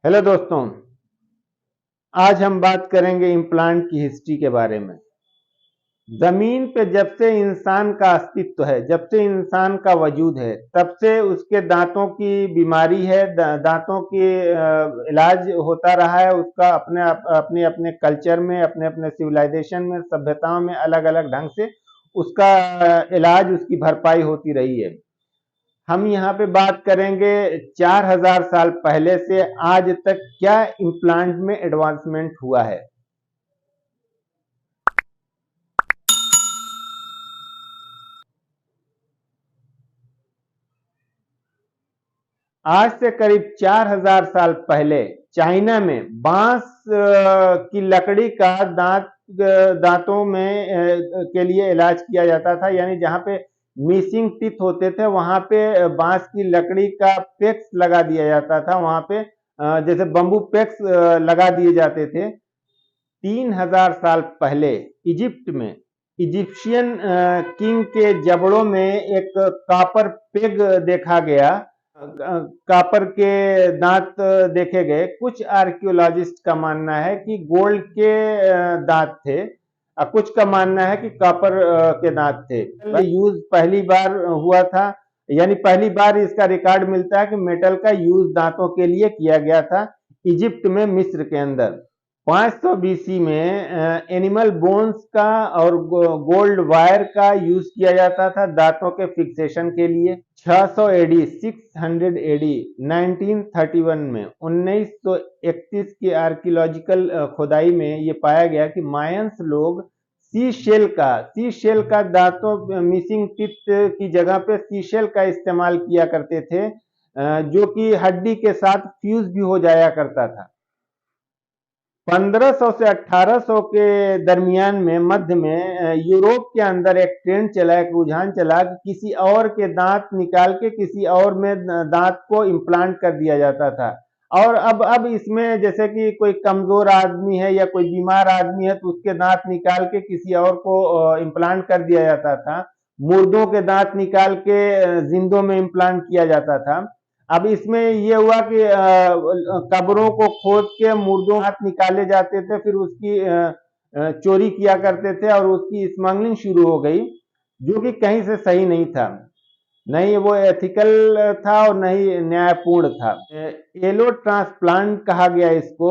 Hello दोस्तों। आज हम बात करेंगे इम्प्लांट की हिस्ट्री के बारे में। जमीन पे जब से इंसान का अस्तित्व है, जब से इंसान का वजूद है, तब से उसके दांतों की बीमारी है, दांतों की इलाज होता रहा है। उसका अपने अपने कल्चर में, अपने अपने सिविलाइजेशन में, सभ्यताओं में अलग अलग ढंग से उसका इलाज, उसकी भरपाई होती रही है। हम यहाँ पे बात करेंगे 4000 साल पहले से आज तक क्या इम्प्लांट में एडवांसमेंट हुआ है। आज से करीब 4000 साल पहले चाइना में बांस की लकड़ी का दांतों में के लिए इलाज किया जाता था। यानी जहां पे मिसिंग टीथ होते थे वहां पे बांस की लकड़ी का पेक्स लगा दिया जाता था। वहां पे जैसे बम्बू पेक्स लगा दिए जाते थे। 3000 साल पहले इजिप्ट में इजिप्शियन किंग के जबड़ों में एक कॉपर पेग देखा गया। कॉपर के दांत देखे गए। कुछ आर्कियोलॉजिस्ट का मानना है कि गोल्ड के दांत थे, कुछ का मानना है कि कॉपर के दांत थे। यूज पहली बार हुआ था, यानी पहली बार इसका रिकॉर्ड मिलता है कि मेटल का यूज दांतों के लिए किया गया था इजिप्ट में, मिस्र के अंदर। 500 बीसी में एनिमल बोन्स का और गोल्ड वायर का यूज किया जाता था दांतों के फिक्सेशन के लिए। 600 एडी 600 एडी 1931 में 1931 की आर्कियोलॉजिकल खुदाई में ये पाया गया कि मायंस लोग सी शेल का दांतों मिसिंग टिथ की जगह पे सी शेल का इस्तेमाल किया करते थे, जो कि हड्डी के साथ फ्यूज भी हो जाया करता था। 1500 से 1800 के दरमियान में मध्य में यूरोप के अंदर एक ट्रेंड चला, एक रुझान चला कि किसी और के दांत निकाल के किसी और में दांत को इम्प्लांट कर दिया जाता था। और अब इसमें जैसे कि कोई कमजोर आदमी है या कोई बीमार आदमी है तो उसके दांत निकाल के किसी और को इम्प्लांट कर दिया जाता था। मुर्दों के दांत निकाल के जिंदों में इम्प्लांट किया जाता था। अब इसमें ये हुआ कि कब्रों को खोद के मुर्दों हाथ निकाले जाते थे, फिर उसकी चोरी किया करते थे और उसकी स्मगलिंग शुरू हो गई, जो कि कहीं से सही नहीं था। नहीं वो एथिकल था और नहीं न्यायपूर्ण था। एलो ट्रांसप्लांट कहा गया इसको।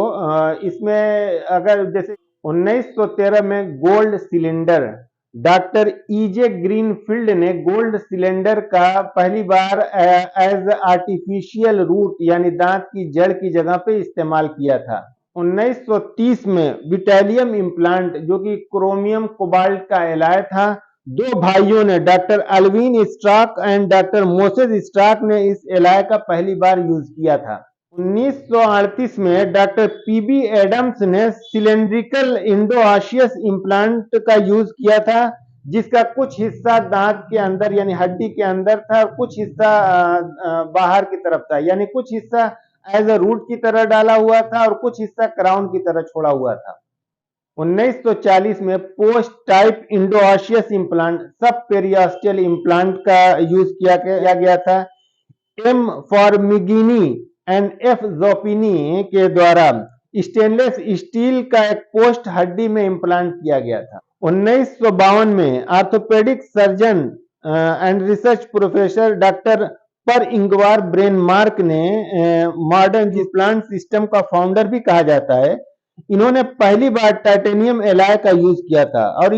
इसमें अगर जैसे 1913 में gold cylinder, doctor EJ greenfield ने गोल्ड सिलेंडर का पहली बार एज आर्टिफिशियल रूट यानी दांत की जड़ की जगह पे इस्तेमाल किया था। 1930 में बिटेलियम इम्प्लांट, जो कि क्रोमियम कोबाल्ट का एलॉय था, दो भाइयों ने, doctor Alvin Strack and doctor Moses Strack ने इस एलॉय का पहली बार यूज किया था। 1938 में डॉक्टर पीबी एडम्स ने सिलेंड्रिकल इंडोआशियस इम्प्लांट का यूज किया था, जिसका कुछ हिस्सा दांत के अंदर यानी हड्डी के अंदर था और कुछ हिस्सा बाहर की तरफ था। यानी कुछ हिस्सा एज अ रूट की तरह डाला हुआ था और कुछ हिस्सा क्राउन की तरह छोड़ा हुआ था। 1940 में पोस्ट टाइप इंडोआशियस इम्प्लांट, सब पेरियास्टियल इम्प्लांट का यूज किया गया था। एम फॉर्मिगिनी एंड एफ जोपिनी के द्वारा स्टेनलेस स्टील का एक पोस्ट हड्डी में इम्प्लांट किया गया था। 1952 में orthopaedic surgeon and research professor doctor पर इंगवार ब्रेन मार्क ने, मॉडर्न इम्प्लांट सिस्टम का फाउंडर भी कहा जाता है, इन्होंने पहली बार टाइटेनियम एलॉय का यूज किया था। और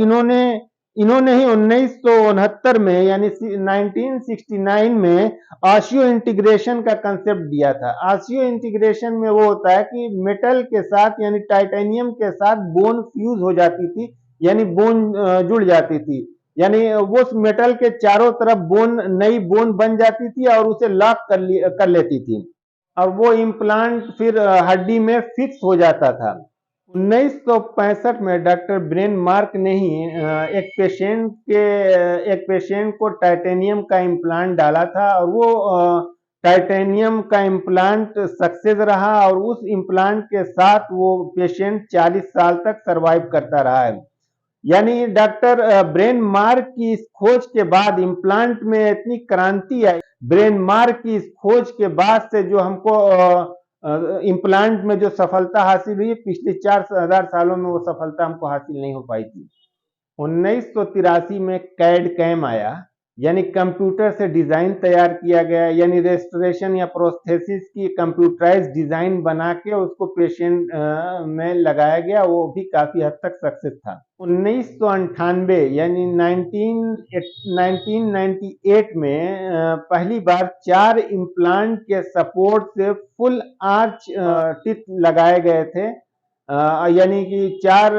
इन्होंने ही 1969 में यानी 1969 में ऑसियो इंटीग्रेशन का कंसेप्ट दिया था। ऑसियो इंटीग्रेशन में वो होता है कि मेटल के साथ यानी टाइटेनियम के साथ बोन फ्यूज हो जाती थी, यानी बोन जुड़ जाती थी, यानी वो मेटल के चारों तरफ बोन, नई बोन बन जाती थी और उसे लॉक कर लेती थी और वो इम्प्लांट फिर हड्डी में फिक्स हो जाता था। 1965 में डॉक्टर ब्रेन मार्क ने ही एक पेशेंट को टाइटेनियम का इम्प्लांट डाला था और वो टाइटेनियम का इम्प्लांट सक्सेस रहा और उस इम्प्लांट के साथ वो पेशेंट 40 साल तक सरवाइव करता रहा है। यानी डॉक्टर ब्रेन मार्क की इस खोज के बाद इम्प्लांट में इतनी क्रांति आई। ब्रेन मार्क की इस खोज के बाद से जो हमको इम्प्लांट में जो सफलता हासिल हुई पिछले 4,000 सालों में वो सफलता हमको हासिल नहीं हो पाई थी। 1983 में कैड कैम आया, यानी कंप्यूटर से डिजाइन तैयार किया गया, यानी रेस्टोरेशन या प्रोस्थेसिस की कंप्यूटराइज डिजाइन बना के उसको पेशेंट में लगाया गया, वो भी काफी हद तक सक्सेस था। 1998 यानी 1998 में पहली बार 4 इम्प्लांट के सपोर्ट से फुल आर्च टिथ लगाए गए थे, यानी कि 4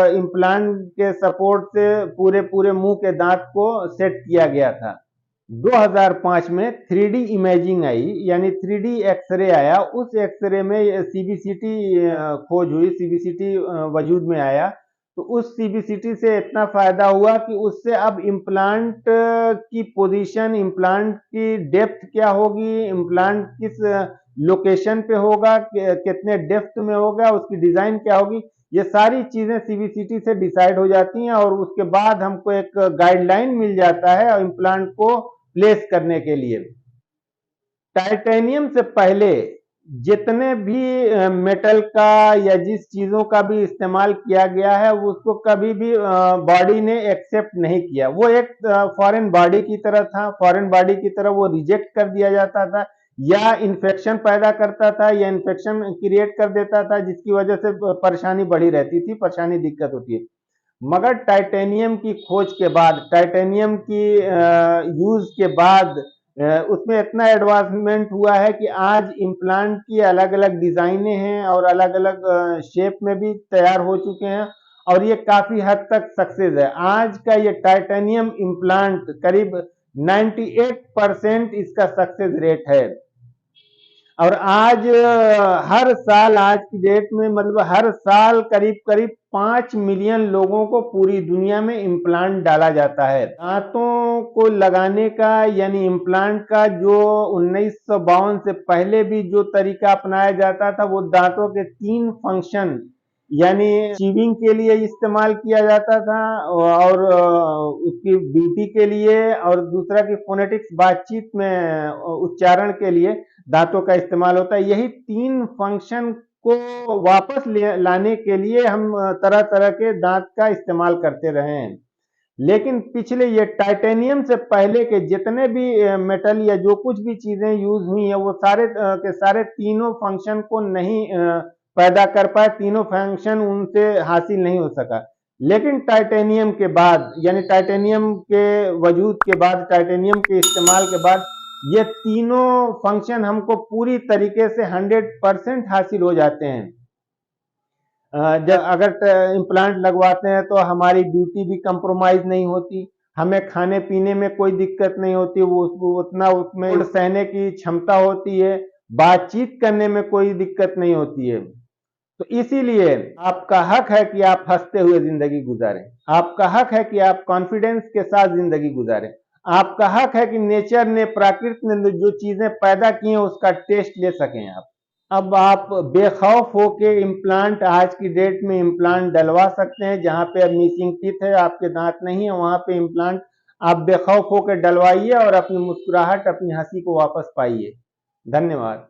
इम्प्लांट के सपोर्ट से पूरे पूरे मुंह के दांत को सेट किया गया था। 2005 में 3D इमेजिंग आई, यानी 3D एक्सरे आया। उस एक्सरे में सीबीसीटी खोज हुई, सीबीसीटी वजूद में आया। तो उस सीबीसीटी से इतना फायदा हुआ कि उससे अब इम्प्लांट की पोजीशन, इम्प्लांट की डेप्थ क्या होगी, इम्प्लांट किस लोकेशन पे होगा, कितने डेप्थ में होगा, उसकी डिजाइन क्या होगी, ये सारी चीजें सीबीसीटी से डिसाइड हो जाती हैं और उसके बाद हमको एक गाइडलाइन मिल जाता है इम्प्लांट को प्लेस करने के लिए। टाइटेनियम से पहले जितने भी मेटल का या जिस चीजों का भी इस्तेमाल किया गया है उसको कभी भी बॉडी ने एक्सेप्ट नहीं किया। वो एक फॉरेन बॉडी की तरह था, फॉरेन बॉडी की तरह वो रिजेक्ट कर दिया जाता था, या इन्फेक्शन पैदा करता था या इन्फेक्शन क्रिएट कर देता था, जिसकी वजह से परेशानी बढ़ी रहती थी, परेशानी दिक्कत होती है। मगर टाइटेनियम की खोज के बाद, टाइटेनियम की यूज के बाद उसमें इतना एडवांसमेंट हुआ है कि आज इम्प्लांट की अलग अलग डिजाइनें हैं और अलग अलग शेप में भी तैयार हो चुके हैं और ये काफी हद तक सक्सेस है। आज का ये टाइटेनियम इम्प्लांट करीब 98% इसका सक्सेस रेट है। और आज हर साल, आज की डेट में मतलब हर साल करीब करीब 5 मिलियन लोगों को पूरी दुनिया में इम्प्लांट डाला जाता है। दांतों को लगाने का यानी इम्प्लांट का जो 1952 से पहले भी जो तरीका अपनाया जाता था वो दांतों के 3 फंक्शन यानी चीविंग के लिए इस्तेमाल किया जाता था और उसकी ब्यूटी के लिए, और दूसरा की फोनेटिक्स बातचीत में उच्चारण के लिए दांतों का इस्तेमाल होता है। यही 3 फंक्शन को वापस लाने के लिए हम तरह तरह के दांत का इस्तेमाल करते रहे हैं। लेकिन पिछले ये टाइटेनियम से पहले के जितने भी मेटल या जो कुछ भी चीजें यूज हुई हैं वो सारे के सारे तीनों फंक्शन को नहीं पैदा कर पाए, तीनों फंक्शन उनसे हासिल नहीं हो सका। लेकिन टाइटेनियम के बाद यानी टाइटेनियम के वजूद के बाद, टाइटेनियम के इस्तेमाल के बाद ये तीनों फंक्शन हमको पूरी तरीके से 100% हासिल हो जाते हैं। जब अगर इम्प्लांट लगवाते हैं तो हमारी ब्यूटी भी कंप्रोमाइज नहीं होती, हमें खाने पीने में कोई दिक्कत नहीं होती, वो उतना उसमें सहने की क्षमता होती है, बातचीत करने में कोई दिक्कत नहीं होती है। तो इसीलिए आपका हक है कि आप हंसते हुए जिंदगी गुजारें, आपका हक है कि आप कॉन्फिडेंस के साथ जिंदगी गुजारें, आपका हक है कि नेचर ने, प्रकृति ने जो चीजें पैदा की हैं उसका टेस्ट ले सकें आप। अब आप बेखौफ होके इम्प्लांट, आज की डेट में इम्प्लांट डलवा सकते हैं। जहां पे अब मिसिंग टीथ है, आपके दांत नहीं है, वहां पे इम्प्लांट आप बेखौफ होकर डलवाइए और अपनी मुस्कुराहट, अपनी हंसी को वापस पाइए। धन्यवाद।